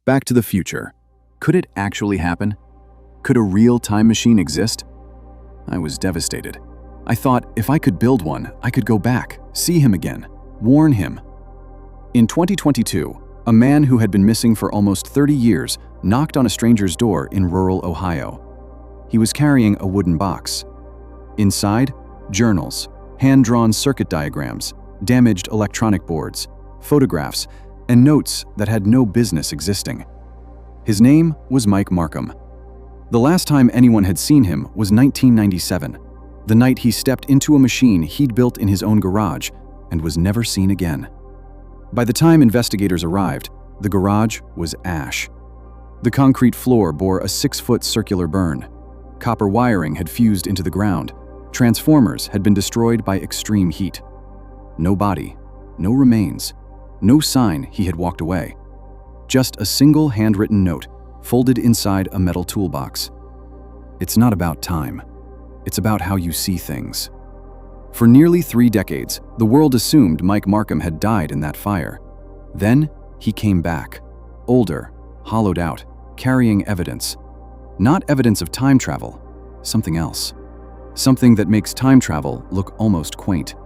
Back to the future. Could it actually happen? Could a real time machine exist? I was devastated. I thought if I could build one, I could go back, see him again, warn him. In 2022, a man who had been missing for almost 30 years knocked on a stranger's door in rural Ohio. He was carrying a wooden box. Inside, journals, hand-drawn circuit diagrams, damaged electronic boards, photographs, and notes that had no business existing. His name was Mike Markham. The last time anyone had seen him was 1997, the night he stepped into a machine he'd built in his own garage and was never seen again. By the time investigators arrived, the garage was ash. The concrete floor bore a 6-foot circular burn. Copper wiring had fused into the ground. Transformers had been destroyed by extreme heat. No body, no remains, no sign he had walked away. Just a single handwritten note folded inside a metal toolbox. It's not about time. It's about how you see things. For nearly 3 decades, the world assumed Mike Markham had died in that fire. Then, he came back, older, hollowed out, carrying evidence. Not evidence of time travel, something else. Something that makes time travel look almost quaint.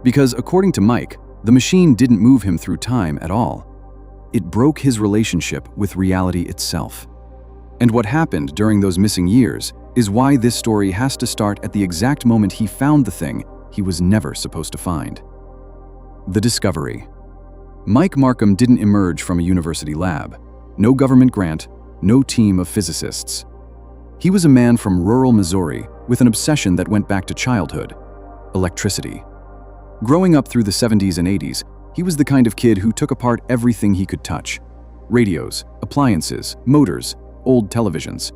Because according to Mike, the machine didn't move him through time at all. It broke his relationship with reality itself. And what happened during those missing years is why this story has to start at the exact moment he found the thing he was never supposed to find. The discovery. Mike Markham didn't emerge from a university lab. No government grant, no team of physicists. He was a man from rural Missouri with an obsession that went back to childhood: electricity. Growing up through the 70s and 80s, he was the kind of kid who took apart everything he could touch: radios, appliances, motors, old televisions.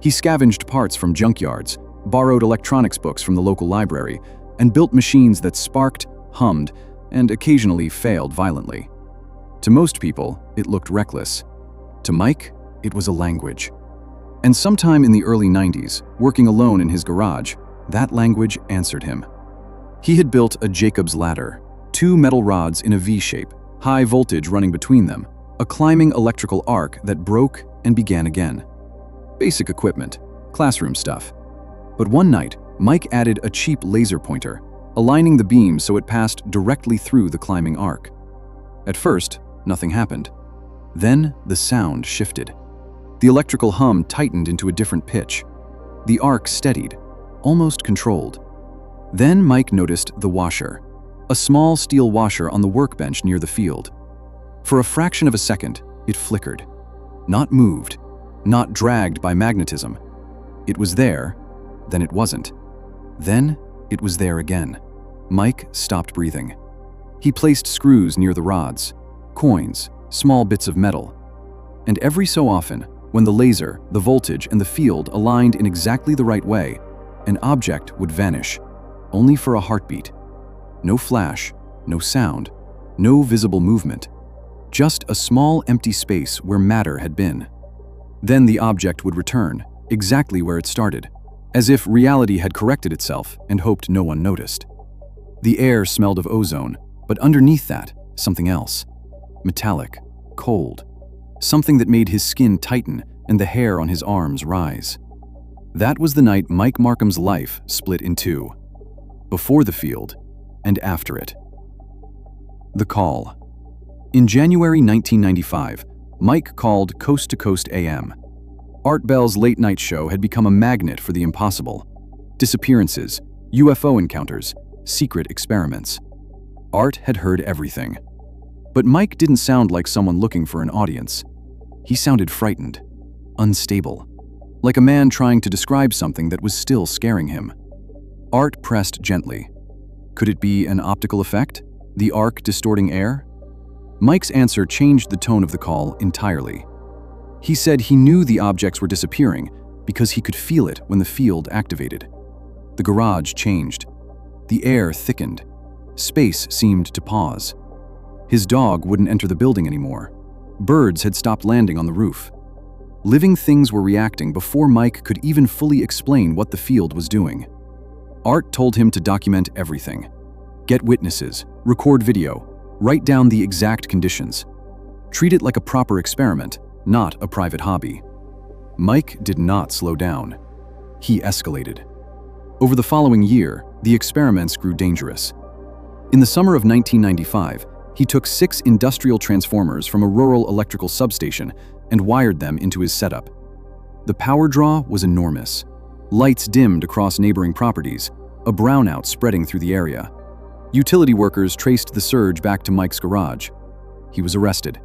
He scavenged parts from junkyards, borrowed electronics books from the local library, and built machines that sparked, hummed, and occasionally failed violently. To most people, it looked reckless. To Mike, it was a language. And sometime in the early 90s, working alone in his garage, that language answered him. He had built a Jacob's ladder, 2 metal rods in a V-shape, high voltage running between them, a climbing electrical arc that broke and began again. Basic equipment, classroom stuff. But one night, Mike added a cheap laser pointer, aligning the beam so it passed directly through the climbing arc. At first, nothing happened. Then the sound shifted. The electrical hum tightened into a different pitch. The arc steadied, almost controlled. Then Mike noticed the washer, a small steel washer on the workbench near the field. For a fraction of a second, it flickered. Not moved, not dragged by magnetism. It was there, then it wasn't. Then it was there again. Mike stopped breathing. He placed screws near the rods, coins, small bits of metal. And every so often, when the laser, the voltage, and the field aligned in exactly the right way, an object would vanish, only for a heartbeat. No flash, no sound, no visible movement. Just a small empty space where matter had been. Then the object would return, exactly where it started, as if reality had corrected itself and hoped no one noticed. The air smelled of ozone, but underneath that, something else. Metallic, cold. Something that made his skin tighten and the hair on his arms rise. That was the night Mike Markham's life split in two. Before the field, and after it. The call. In January 1995, Mike called Coast to Coast AM. Art Bell's late-night show had become a magnet for the impossible. Disappearances, UFO encounters, secret experiments. Art had heard everything. But Mike didn't sound like someone looking for an audience. He sounded frightened, unstable, like a man trying to describe something that was still scaring him. Art pressed gently. Could it be an optical effect? The arc distorting air? Mike's answer changed the tone of the call entirely. He said he knew the objects were disappearing because he could feel it when the field activated. The garage changed. The air thickened. Space seemed to pause. His dog wouldn't enter the building anymore. Birds had stopped landing on the roof. Living things were reacting before Mike could even fully explain what the field was doing. Art told him to document everything. Get witnesses, record video, write down the exact conditions. Treat it like a proper experiment, not a private hobby. Mike did not slow down. He escalated. Over the following year, the experiments grew dangerous. In the summer of 1995, he took 6 industrial transformers from a rural electrical substation and wired them into his setup. The power draw was enormous. Lights dimmed across neighboring properties, a brownout spreading through the area. Utility workers traced the surge back to Mike's garage. He was arrested.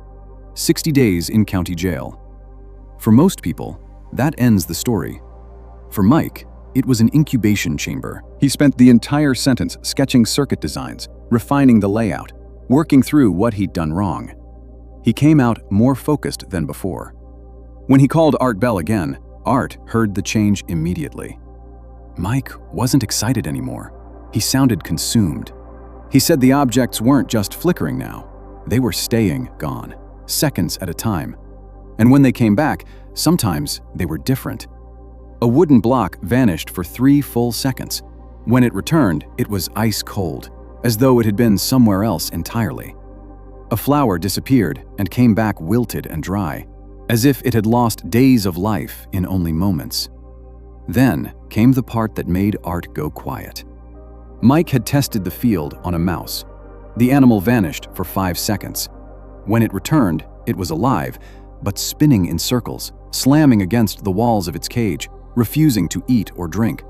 60 days in county jail. For most people, that ends the story. For Mike, it was an incubation chamber. He spent the entire sentence sketching circuit designs, refining the layout, working through what he'd done wrong. He came out more focused than before. When he called Art Bell again, Art heard the change immediately. Mike wasn't excited anymore. He sounded consumed. He said the objects weren't just flickering now. They were staying gone, seconds at a time. And when they came back, sometimes they were different. A wooden block vanished for 3 full seconds. When it returned, it was ice cold, as though it had been somewhere else entirely. A flower disappeared and came back wilted and dry, as if it had lost days of life in only moments. Then came the part that made Art go quiet. Mike had tested the field on a mouse. The animal vanished for 5 seconds. When it returned, it was alive, but spinning in circles, slamming against the walls of its cage, refusing to eat or drink.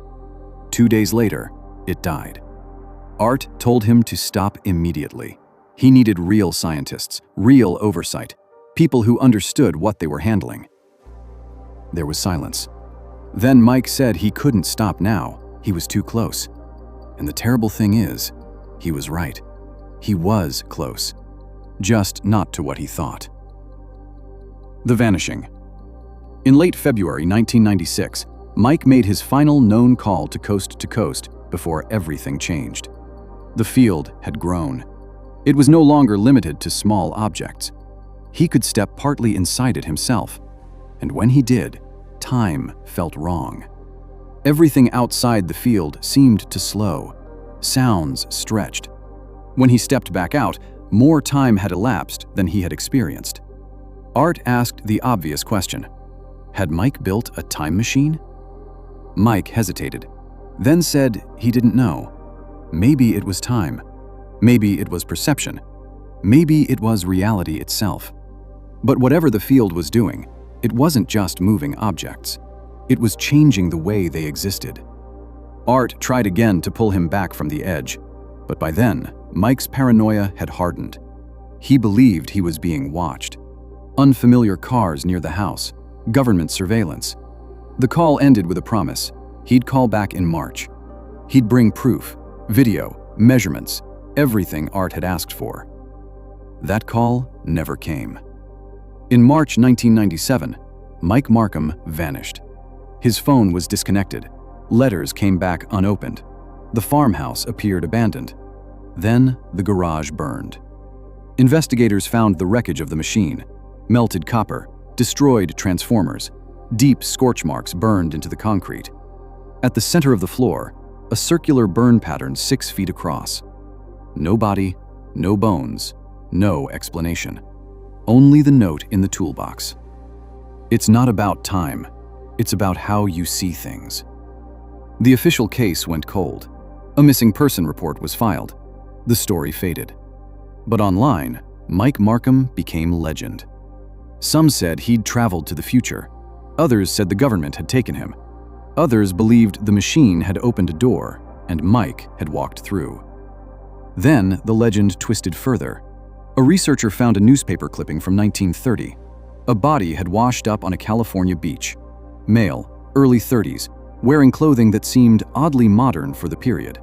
2 days later, it died. Art told him to stop immediately. He needed real scientists, real oversight, people who understood what they were handling. There was silence. Then Mike said he couldn't stop now. He was too close. And the terrible thing is, he was right. He was close. Just not to what he thought. The vanishing. In late February 1996, Mike made his final known call to coast before everything changed. The field had grown. It was no longer limited to small objects. He could step partly inside it himself. And when he did, time felt wrong. Everything outside the field seemed to slow. Sounds stretched. When he stepped back out, more time had elapsed than he had experienced. Art asked the obvious question. Had Mike built a time machine? Mike hesitated, then said he didn't know. Maybe it was time. Maybe it was perception. Maybe it was reality itself. But whatever the field was doing, it wasn't just moving objects. It was changing the way they existed. Art tried again to pull him back from the edge, but by then, Mike's paranoia had hardened. He believed he was being watched. Unfamiliar cars near the house, government surveillance. The call ended with a promise. He'd call back in March. He'd bring proof, video, measurements, everything Art had asked for. That call never came. In March 1997, Mike Markham vanished. His phone was disconnected. Letters came back unopened. The farmhouse appeared abandoned. Then the garage burned. Investigators found the wreckage of the machine, melted copper, destroyed transformers, deep scorch marks burned into the concrete. At the center of the floor, a circular burn pattern 6 feet across. No body, no bones, no explanation. Only the note in the toolbox. It's not about time. It's about how you see things. The official case went cold. A missing person report was filed. The story faded. But online, Mike Markham became legend. Some said he'd traveled to the future. Others said the government had taken him. Others believed the machine had opened a door and Mike had walked through. Then the legend twisted further. A researcher found a newspaper clipping from 1930. A body had washed up on a California beach. Male, early 30s, wearing clothing that seemed oddly modern for the period.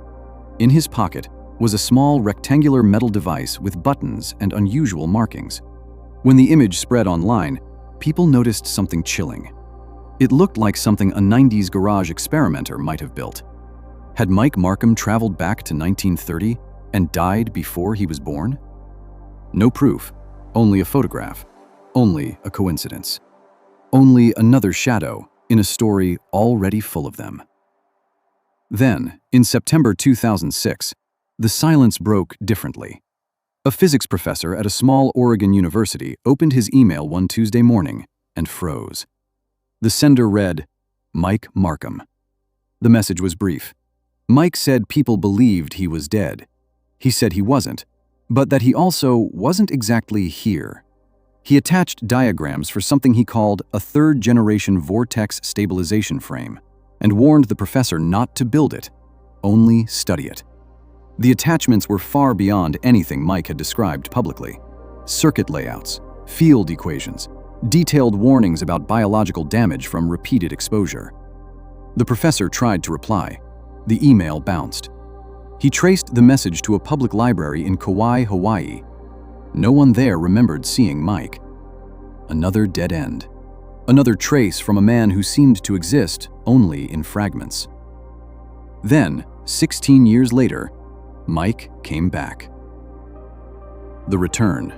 In his pocket was a small rectangular metal device with buttons and unusual markings. When the image spread online, people noticed something chilling. It looked like something a 90s garage experimenter might have built. Had Mike Markham traveled back to 1930 and died before he was born? No proof, only a photograph, only a coincidence. Only another shadow in a story already full of them. Then, in September 2006, the silence broke differently. A physics professor at a small Oregon university opened his email one Tuesday morning and froze. The sender read, Mike Markham. The message was brief. Mike said people believed he was dead. He said he wasn't, but that he also wasn't exactly here. He attached diagrams for something he called a third-generation vortex stabilization frame and warned the professor not to build it, only study it. The attachments were far beyond anything Mike had described publicly. Circuit layouts, field equations, detailed warnings about biological damage from repeated exposure. The professor tried to reply. The email bounced. He traced the message to a public library in Kauai, Hawaii. No one there remembered seeing Mike. Another dead end. Another trace from a man who seemed to exist only in fragments. Then, 16 years later, Mike came back. The return.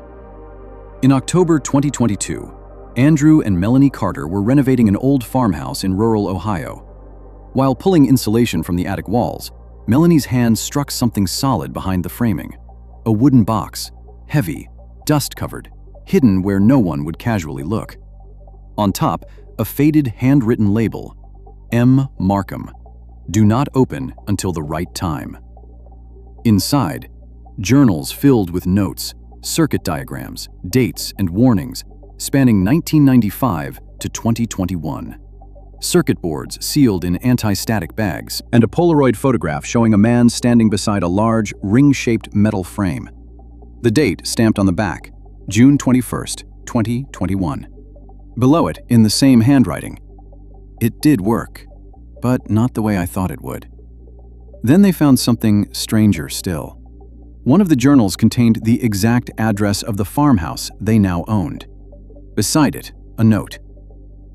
In October 2022, Andrew and Melanie Carter were renovating an old farmhouse in rural Ohio. While pulling insulation from the attic walls, Melanie's hand struck something solid behind the framing. A wooden box, heavy, dust-covered, hidden where no one would casually look. On top, a faded handwritten label, M. Markham. Do not open until the right time. Inside, journals filled with notes, circuit diagrams, dates, and warnings spanning 1995 to 2021. Circuit boards sealed in anti-static bags, and a Polaroid photograph showing a man standing beside a large, ring-shaped metal frame. The date stamped on the back, June 21st, 2021. Below it, in the same handwriting, it did work, but not the way I thought it would. Then they found something stranger still. One of the journals contained the exact address of the farmhouse they now owned. Beside it, a note.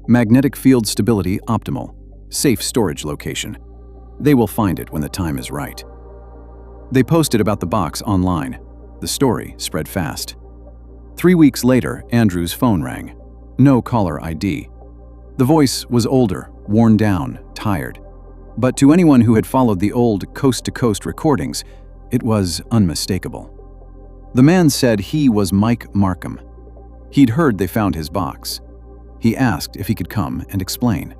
Magnetic field stability optimal. Safe storage location. They will find it when the time is right. They posted about the box online. The story spread fast. 3 weeks later, Andrew's phone rang. No caller ID. The voice was older, worn down, tired. But to anyone who had followed the old coast-to-coast recordings, it was unmistakable. The man said he was Mike Markham. He'd heard they found his box. He asked if he could come and explain.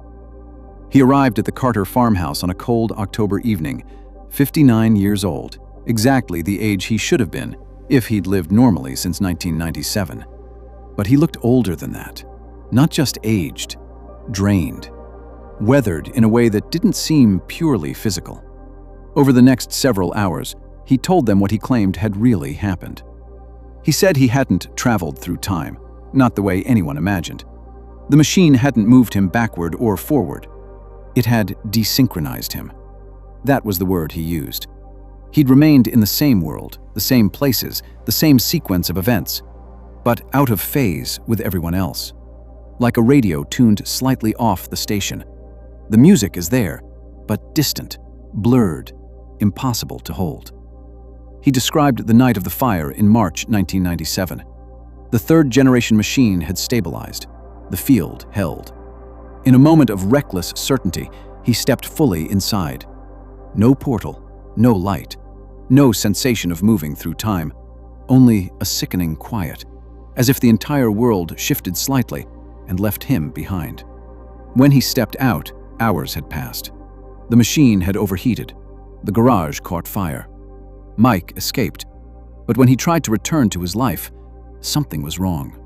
He arrived at the Carter farmhouse on a cold October evening, 59 years old, exactly the age he should have been if he'd lived normally since 1997. But he looked older than that, not just aged, drained, weathered in a way that didn't seem purely physical. Over the next several hours, he told them what he claimed had really happened. He said he hadn't traveled through time, not the way anyone imagined. The machine hadn't moved him backward or forward. It had desynchronized him. That was the word he used. He'd remained in the same world, the same places, the same sequence of events, but out of phase with everyone else. Like a radio tuned slightly off the station. The music is there, but distant, blurred, impossible to hold. He described the night of the fire in March 1997. The third-generation machine had stabilized. The field held. In a moment of reckless certainty, he stepped fully inside. No portal, no light, no sensation of moving through time, only a sickening quiet, as if the entire world shifted slightly and left him behind. When he stepped out, hours had passed. The machine had overheated. The garage caught fire. Mike escaped, but when he tried to return to his life, something was wrong.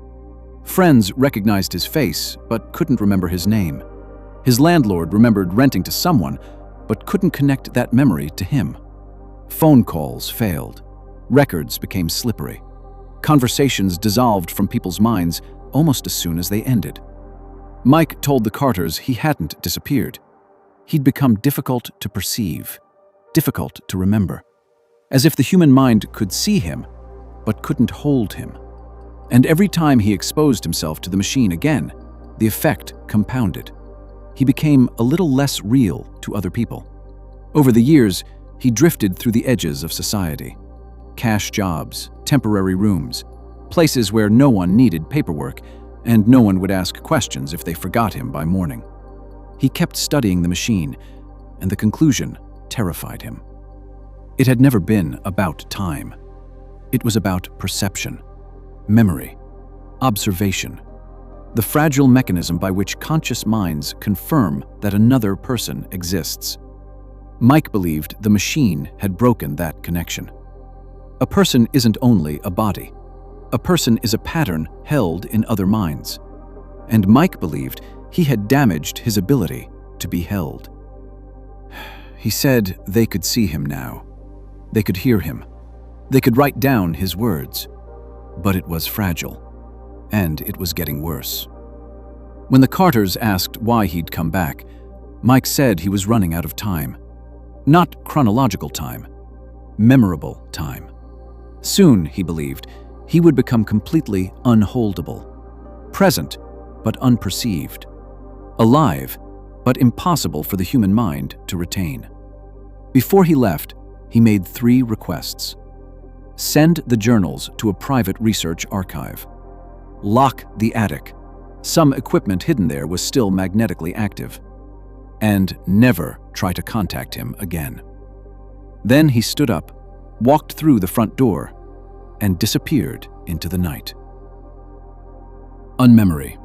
Friends recognized his face, but couldn't remember his name. His landlord remembered renting to someone, but couldn't connect that memory to him. Phone calls failed. Records became slippery. Conversations dissolved from people's minds almost as soon as they ended. Mike told the Carters he hadn't disappeared. He'd become difficult to perceive, difficult to remember, as if the human mind could see him, but couldn't hold him. And every time he exposed himself to the machine again, the effect compounded. He became a little less real to other people. Over the years, he drifted through the edges of society. Cash jobs, temporary rooms, places where no one needed paperwork, and no one would ask questions if they forgot him by morning. He kept studying the machine, and the conclusion terrified him. It had never been about time. It was about perception, memory, observation, the fragile mechanism by which conscious minds confirm that another person exists. Mike believed the machine had broken that connection. A person isn't only a body. A person is a pattern held in other minds. And Mike believed he had damaged his ability to be held. He said they could see him now. They could hear him. They could write down his words. But it was fragile. And it was getting worse. When the Carters asked why he'd come back, Mike said he was running out of time. Not chronological time, memorable time. Soon, he believed, he would become completely unholdable. Present, but unperceived. Alive, but impossible for the human mind to retain. Before he left, he made 3 requests. Send the journals to a private research archive. Lock the attic. Some equipment hidden there was still magnetically active. And never try to contact him again. Then he stood up, walked through the front door, and disappeared into the night. Unmemory.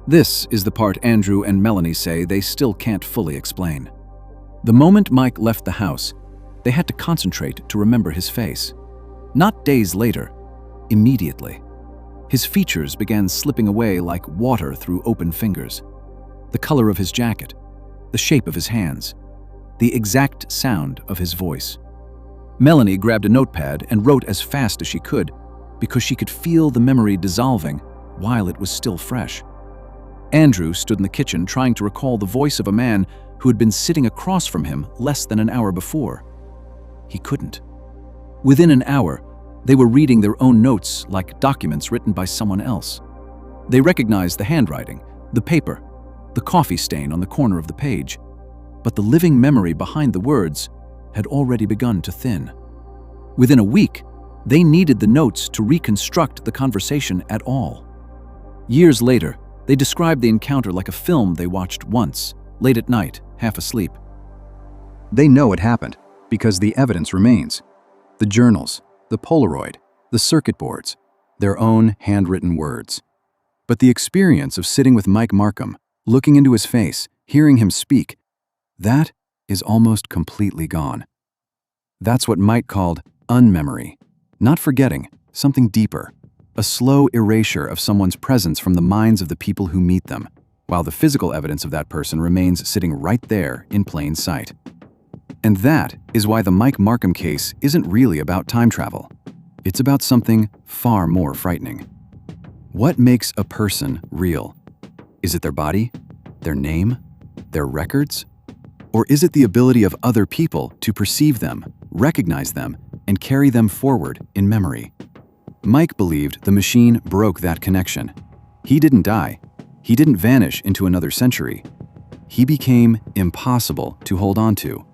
This is the part Andrew and Melanie say they still can't fully explain. The moment Mike left the house, they had to concentrate to remember his face. Not days later, immediately. His features began slipping away like water through open fingers. The color of his jacket, the shape of his hands, the exact sound of his voice. Melanie grabbed a notepad and wrote as fast as she could because she could feel the memory dissolving while it was still fresh. Andrew stood in the kitchen trying to recall the voice of a man who had been sitting across from him less than an hour before. He couldn't. Within an hour, they were reading their own notes like documents written by someone else. They recognized the handwriting, the paper, the coffee stain on the corner of the page, but the living memory behind the words had already begun to thin. Within a week, they needed the notes to reconstruct the conversation at all. Years later, they described the encounter like a film they watched once, late at night, half asleep. They know it happened because the evidence remains. The journals, the Polaroid, the circuit boards, their own handwritten words. But the experience of sitting with Mike Markham, looking into his face, hearing him speak, that is almost completely gone. That's what Mike called unmemory. Not forgetting, something deeper. A slow erasure of someone's presence from the minds of the people who meet them, while the physical evidence of that person remains sitting right there in plain sight. And that is why the Mike Markham case isn't really about time travel. It's about something far more frightening. What makes a person real? Is it their body, their name, their records? Or is it the ability of other people to perceive them, recognize them, and carry them forward in memory? Mike believed the machine broke that connection. He didn't die. He didn't vanish into another century. He became impossible to hold on to.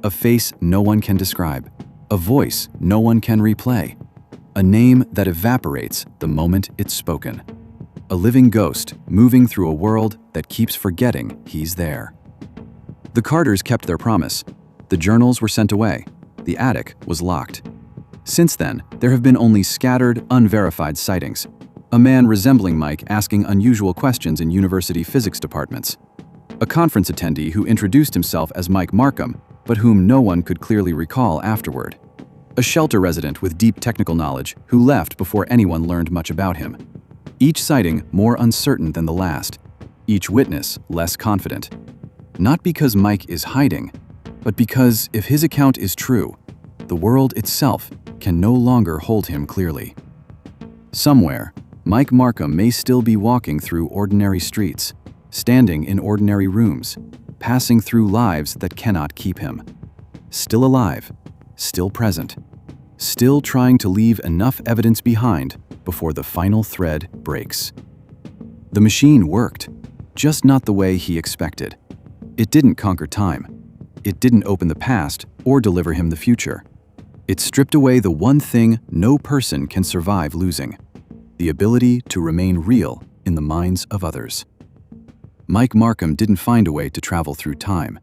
A face no one can describe. A voice no one can replay. A name that evaporates the moment it's spoken. A living ghost moving through a world that keeps forgetting he's there. The Carters kept their promise. The journals were sent away. The attic was locked. Since then, there have been only scattered, unverified sightings. A man resembling Mike asking unusual questions in university physics departments. A conference attendee who introduced himself as Mike Markham, but whom no one could clearly recall afterward. A shelter resident with deep technical knowledge who left before anyone learned much about him. Each sighting more uncertain than the last. Each witness less confident. Not because Mike is hiding, but because if his account is true, the world itself can no longer hold him clearly. Somewhere, Mike Markham may still be walking through ordinary streets, standing in ordinary rooms, passing through lives that cannot keep him. Still alive, still present, still trying to leave enough evidence behind before the final thread breaks. The machine worked, just not the way he expected. It didn't conquer time. It didn't open the past or deliver him the future. It stripped away the one thing no person can survive losing: the ability to remain real in the minds of others. Mike Markham didn't find a way to travel through time.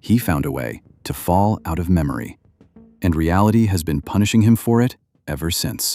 He found a way to fall out of memory. And reality has been punishing him for it ever since.